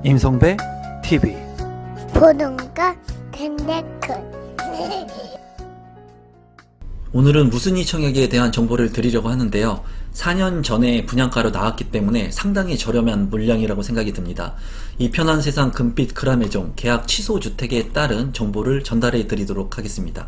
임성배 TV 보는가 댄데크 오늘은 무순이 청약에 대한 정보를 드리려고 하는데요. 4년 전에 분양가로 나왔기 때문에 상당히 저렴한 물량이라고 생각이 듭니다. 이 편한 세상 금빛 그라메종 계약 취소 주택에 따른 정보를 전달해 드리도록 하겠습니다.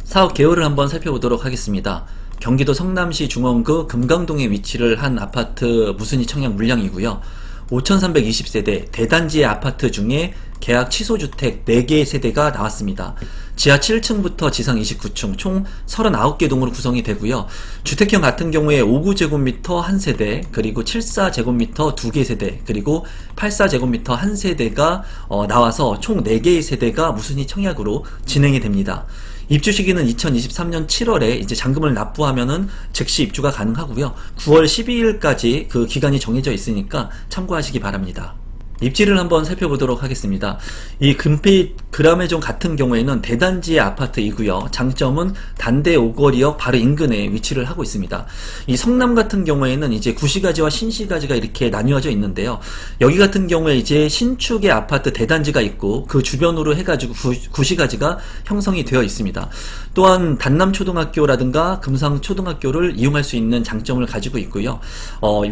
사업 개요를 한번 살펴보도록 하겠습니다. 경기도 성남시 중원구 금강동에 위치를 한 아파트 무순이 청약 물량이고요. 5320세대 대단지의 아파트 중에 계약 취소 주택 4개의 세대가 나왔습니다. 지하 7층부터 지상 29층 총 39개 동으로 구성이 되고요. 주택형 같은 경우에 59제곱미터 1세대, 그리고 74제곱미터 2개 세대, 그리고 84제곱미터 1세대가 나와서 총 4개의 세대가 무순이 청약으로 진행이 됩니다. 입주 시기는 2023년 7월에 이제 잔금을 납부하면은 즉시 입주가 가능하고요. 9월 12일까지 그 기간이 정해져 있으니까 참고하시기 바랍니다. 입지를 한번 살펴보도록 하겠습니다. 이 금빛 그라메종 같은 경우에는 대단지의 아파트이고요. 장점은 단대 오거리역 바로 인근에 위치를 하고 있습니다. 이 성남 같은 경우에는 이제 구시가지와 신시가지가 이렇게 나뉘어져 있는데요. 여기 같은 경우에 이제 신축의 아파트 대단지가 있고 그 주변으로 해가지고 구시가지가 형성이 되어 있습니다. 또한 단남초등학교라든가 금상초등학교를 이용할 수 있는 장점을 가지고 있고요.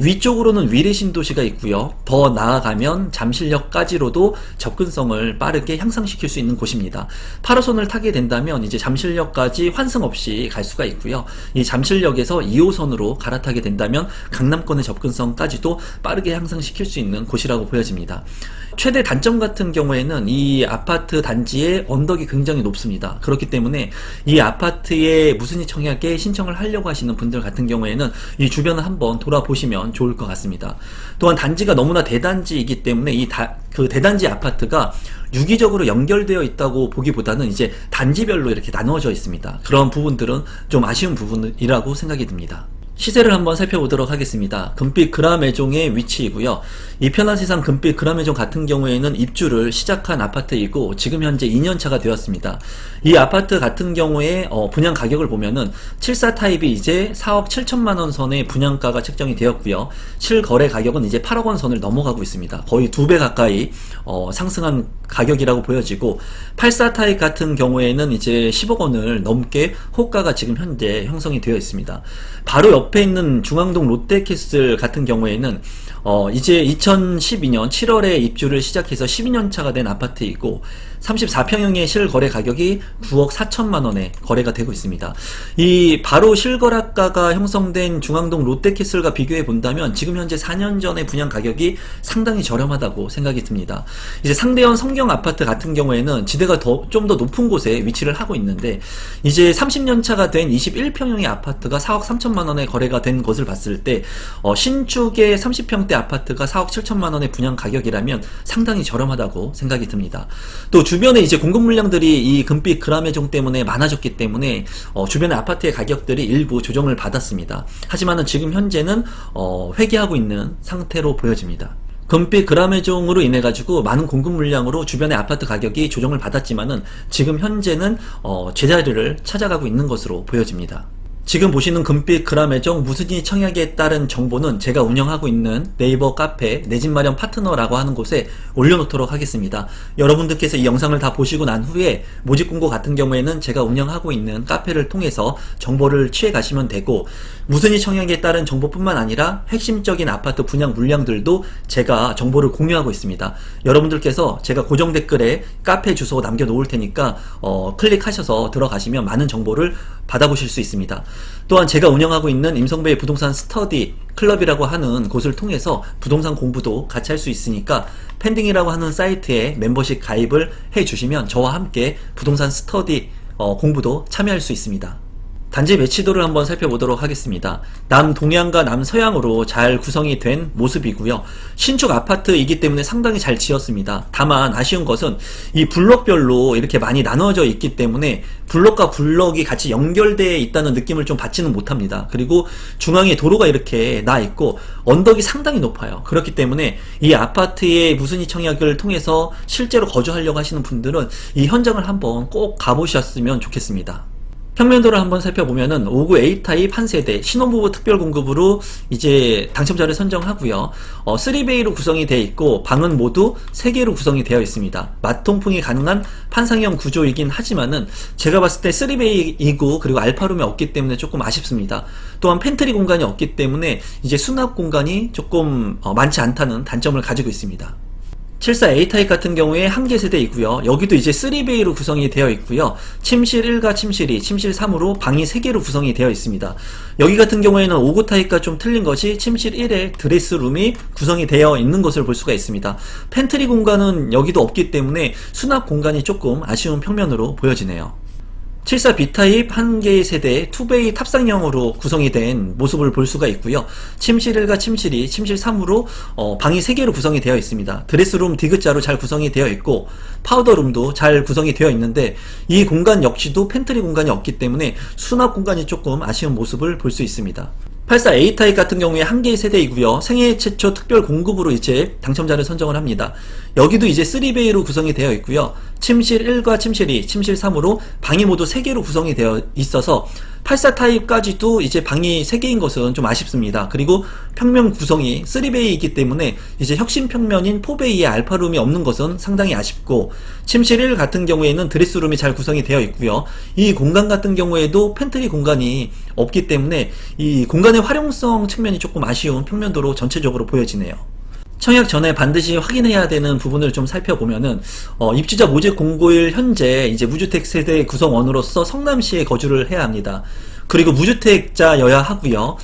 위쪽으로는 위례신도시가 있고요. 더 나아가면 잠실역까지로도 접근성을 빠르게 향상시킬 수 있는 곳입니다. 8호선을 타게 된다면 이제 잠실역까지 환승 없이 갈 수가 있고요. 이 잠실역에서 2호선으로 갈아타게 된다면 강남권의 접근성까지도 빠르게 향상시킬 수 있는 곳이라고 보여집니다. 최대 단점 같은 경우에는 이 아파트 단지의 언덕이 굉장히 높습니다. 그렇기 때문에 이 아파트에 무순이 청약에 신청을 하려고 하시는 분들 같은 경우에는 이 주변을 한번 돌아보시면 좋을 것 같습니다. 또한 단지가 너무나 대단지이기 때문에 그 대단지 아파트가 유기적으로 연결되어 있다고 보기보다는 이제 단지별로 이렇게 나누어져 있습니다. 그런 부분들은 좀 아쉬운 부분이라고 생각이 듭니다. 시세를 한번 살펴보도록 하겠습니다. 금빛 그라메종의 위치이고요. 이 편한 세상 금빛 그라메종 같은 경우에는 입주를 시작한 아파트이고 지금 현재 2년차가 되었습니다. 이 아파트 같은 경우에 분양 가격을 보면은 74 타입이 이제 4억 7천만원 선의 분양가가 책정이 되었고요. 실거래 가격은 이제 8억 원 선을 넘어가고 있습니다. 거의 2배 가까이 상승한 가격이라고 보여지고 84 타입 같은 경우에는 이제 10억 원을 넘게 호가가 지금 현재 형성이 되어 있습니다. 바로 옆에 있는 중앙동 롯데캐슬 같은 경우에는 이제 2012년 7월에 입주를 시작해서 12년 차가 된 아파트이고 34평형의 실거래 가격이 9억 4천만 원에 거래가 되고 있습니다. 이 바로 실거래가가 형성된 중앙동 롯데캐슬과 비교해 본다면 지금 현재 4년 전의 분양 가격이 상당히 저렴하다고 생각이 듭니다. 이제 상대원 성경 아파트 같은 경우에는 지대가 좀 더 높은 곳에 위치를 하고 있는데 이제 30년 차가 된 21평형의 아파트가 4억 3천만 원에 거래가 된 것을 봤을 때 신축의 30평대 아파트가 4억 7천만 원의 분양 가격이라면 상당히 저렴하다고 생각이 듭니다. 또 주변에 이제 공급 물량들이 이 금빛 그라메종 때문에 많아졌기 때문에 주변의 아파트의 가격들이 일부 조정을 받았습니다. 하지만은 지금 현재는 회귀하고 있는 상태로 보여집니다. 금빛 그라메종으로 인해 가지고 많은 공급 물량으로 주변의 아파트 가격이 조정을 받았지만은 지금 현재는 제자리를 찾아가고 있는 것으로 보여집니다. 지금 보시는 금빛 그라메종 무순이 청약에 따른 정보는 제가 운영하고 있는 네이버 카페 내 집 마련 파트너라고 하는 곳에 올려놓도록 하겠습니다. 여러분들께서 이 영상을 다 보시고 난 후에 모집 공고 같은 경우에는 제가 운영하고 있는 카페를 통해서 정보를 취해 가시면 되고 무순이 청약에 따른 정보뿐만 아니라 핵심적인 아파트 분양 물량들도 제가 정보를 공유하고 있습니다. 여러분들께서 제가 고정 댓글에 카페 주소 남겨 놓을 테니까 클릭하셔서 들어가시면 많은 정보를 받아보실 수 있습니다. 또한 제가 운영하고 있는 임성배의 부동산 스터디 클럽이라고 하는 곳을 통해서 부동산 공부도 같이 할 수 있으니까 펜딩이라고 하는 사이트에 멤버십 가입을 해주시면 저와 함께 부동산 스터디 공부도 참여할 수 있습니다. 단지 매치도를 한번 살펴보도록 하겠습니다. 남동향과 남서향으로 잘 구성이 된 모습이고요. 신축 아파트이기 때문에 상당히 잘 지었습니다. 다만 아쉬운 것은 이 블럭별로 이렇게 많이 나눠져 있기 때문에 블럭과 블럭이 같이 연결되어 있다는 느낌을 좀 받지는 못합니다. 그리고 중앙에 도로가 이렇게 나 있고 언덕이 상당히 높아요. 그렇기 때문에 이 아파트의 무순이 청약을 통해서 실제로 거주하려고 하시는 분들은 이 현장을 한번 꼭 가보셨으면 좋겠습니다. 평면도를 한번 살펴보면은 59 A타입 한 세대 신혼부부 특별공급으로 이제 당첨자를 선정하고요. 3베이로 구성이 되어 있고 방은 모두 3개로 구성이 되어 있습니다. 맞통풍이 가능한 판상형 구조이긴 하지만은 제가 봤을 때 3베이이고 그리고 알파룸이 없기 때문에 조금 아쉽습니다. 또한 팬트리 공간이 없기 때문에 이제 수납 공간이 조금 많지 않다는 단점을 가지고 있습니다. 74 A타입 같은 경우에 한 개 세대이고요. 여기도 이제 3베이로 구성이 되어 있고요. 침실 1과 침실 2, 침실 3으로 방이 3개로 구성이 되어 있습니다. 여기 같은 경우에는 59 타입과 좀 틀린 것이 침실 1에 드레스룸이 구성이 되어 있는 것을 볼 수가 있습니다. 팬트리 공간은 여기도 없기 때문에 수납 공간이 조금 아쉬운 평면으로 보여지네요. 74 B타입 한 개의 세대에 2베이 탑상형으로 구성이 된 모습을 볼 수가 있고요. 침실 1과 침실 2, 침실 3으로 방이 3개로 구성이 되어 있습니다. 드레스룸 디귿자로 잘 구성이 되어 있고 파우더룸도 잘 구성이 되어 있는데 이 공간 역시도 팬트리 공간이 없기 때문에 수납 공간이 조금 아쉬운 모습을 볼 수 있습니다. 84 A타입 같은 경우에 한 개의 세대이고요. 생애 최초 특별 공급으로 이제 당첨자를 선정을 합니다. 여기도 이제 3베이로 구성이 되어 있고요. 침실 1과 침실 2, 침실 3으로 방이 모두 3개로 구성이 되어 있어서 84 타입까지도 이제 방이 3개인 것은 좀 아쉽습니다. 그리고 평면 구성이 3베이이기 때문에 이제 혁신 평면인 4베이의 알파룸이 없는 것은 상당히 아쉽고 침실 1 같은 경우에는 드레스룸이 잘 구성이 되어 있고요. 이 공간 같은 경우에도 팬트리 공간이 없기 때문에 이 공간의 활용성 측면이 조금 아쉬운 평면도로 전체적으로 보여지네요. 청약 전에 반드시 확인해야 되는 부분을 좀 살펴보면은 입주자 모집 공고일 현재 이제 무주택 세대 구성원으로서 성남시에 거주를 해야 합니다. 그리고 무주택자여야 하고요.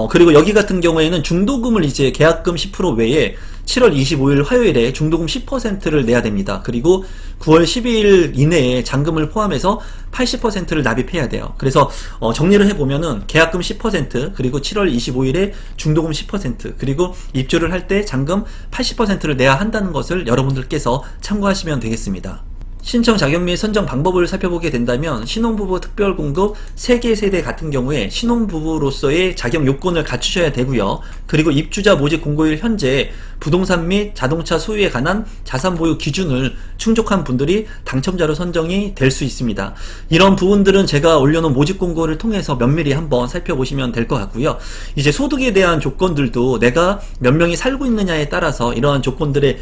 그리고 여기 같은 경우에는 중도금을 이제 계약금 10% 외에 7월 25일 화요일에 중도금 10%를 내야 됩니다. 그리고 9월 12일 이내에 잔금을 포함해서 80%를 납입해야 돼요. 그래서 정리를 해보면은 계약금 10% 그리고 7월 25일에 중도금 10% 그리고 입주를 할 때 잔금 80%를 내야 한다는 것을 여러분들께서 참고하시면 되겠습니다. 신청 자격 및 선정 방법을 살펴보게 된다면 신혼부부 특별공급 3개 세대 같은 경우에 신혼부부로서의 자격 요건을 갖추셔야 되고요. 그리고 입주자 모집 공고일 현재 부동산 및 자동차 소유에 관한 자산 보유 기준을 충족한 분들이 당첨자로 선정이 될 수 있습니다. 이런 부분들은 제가 올려놓은 모집 공고를 통해서 면밀히 한번 살펴보시면 될 것 같고요. 이제 소득에 대한 조건들도 내가 몇 명이 살고 있느냐에 따라서 이러한 조건들에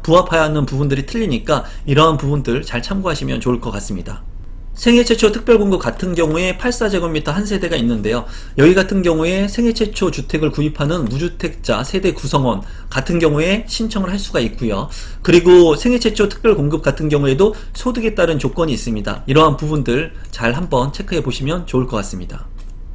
부합하는 부분들이 틀리니까 이러한 부분들 잘 참고하시면 좋을 것 같습니다. 생애 최초 특별공급 같은 경우에 84제곱미터 한 세대가 있는데요. 여기 같은 경우에 생애 최초 주택을 구입하는 무주택자 세대 구성원 같은 경우에 신청을 할 수가 있고요. 그리고 생애 최초 특별공급 같은 경우에도 소득에 따른 조건이 있습니다. 이러한 부분들 잘 한번 체크해 보시면 좋을 것 같습니다.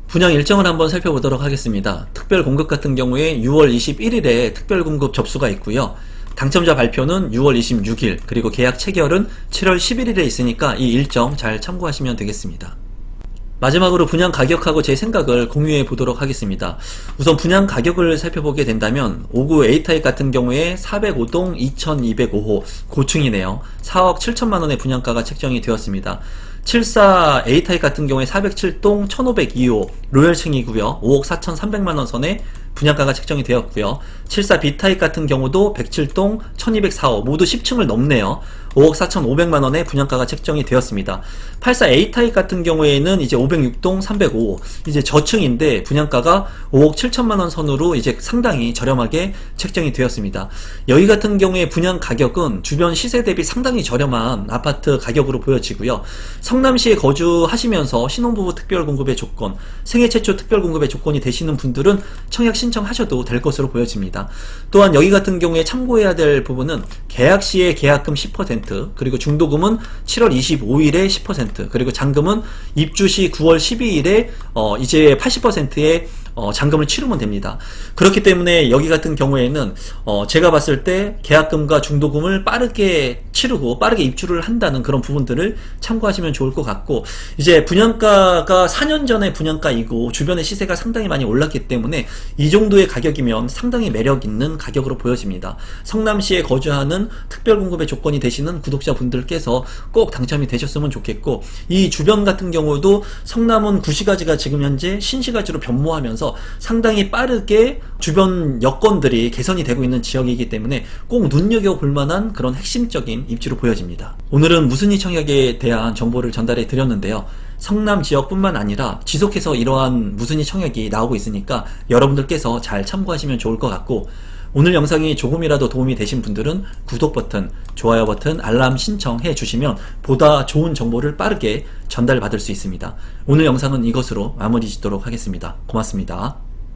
분양 일정을 한번 살펴보도록 하겠습니다. 특별공급 같은 경우에 6월 21일에 특별공급 접수가 있고요. 당첨자 발표는 6월 26일 그리고 계약 체결은 7월 11일에 있으니까 이 일정 잘 참고하시면 되겠습니다. 마지막으로 분양 가격하고 제 생각을 공유해 보도록 하겠습니다. 우선 분양 가격을 살펴보게 된다면 59 A타입 같은 경우에 405동 2205호 고층이네요. 4억 7천만원의 분양가가 책정이 되었습니다. 74 A타입 같은 경우에 407동 1502호 로열층이고요. 5억 4,300만원 선에 분양가가 책정이 되었고요. 74 B타입 같은 경우도 107동 1204호 모두 10층을 넘네요. 5억 4,500만원의 분양가가 책정이 되었습니다. 84 A타입 같은 경우에는 이제 506동 305호 이제 저층인데 분양가가 5억 7천만원 선으로 이제 상당히 저렴하게 책정이 되었습니다. 여기 같은 경우에 분양 가격은 주변 시세 대비 상당히 저렴한 아파트 가격으로 보여지고요. 성남시에 거주하시면서 신혼부부 특별공급의 조건, 생애 최초 특별공급의 조건이 되시는 분들은 청약 신청하셔도 될 것으로 보여집니다. 또한 여기 같은 경우에 참고해야 될 부분은 계약 시에 계약금 10% 그리고 중도금은 7월 25일에 10% 그리고 잔금은 입주 시 9월 12일에 이제 80%의 잔금을 치르면 됩니다. 그렇기 때문에 여기 같은 경우에는 제가 봤을 때 계약금과 중도금을 빠르게 치르고 빠르게 입주를 한다는 그런 부분들을 참고하시면 좋을 것 같고 이제 분양가가 4년 전의 분양가이고 주변의 시세가 상당히 많이 올랐기 때문에 이 정도의 가격이면 상당히 매력 있는 가격으로 보여집니다. 성남시에 거주하는 특별공급의 조건이 되시는 구독자분들께서 꼭 당첨이 되셨으면 좋겠고 이 주변 같은 경우도 성남은 구시가지가 지금 현재 신시가지로 변모하면서 상당히 빠르게 주변 여건들이 개선이 되고 있는 지역이기 때문에 꼭 눈여겨볼 만한 그런 핵심적인 입지로 보여집니다. 오늘은 무순위 청약에 대한 정보를 전달해 드렸는데요. 성남 지역뿐만 아니라 지속해서 이러한 무순위 청약이 나오고 있으니까 여러분들께서 잘 참고하시면 좋을 것 같고, 오늘 영상이 조금이라도 도움이 되신 분들은 구독 버튼, 좋아요 버튼, 알람 신청해 주시면 보다 좋은 정보를 빠르게 전달받을 수 있습니다. 오늘 영상은 이것으로 마무리 짓도록 하겠습니다. 고맙습니다.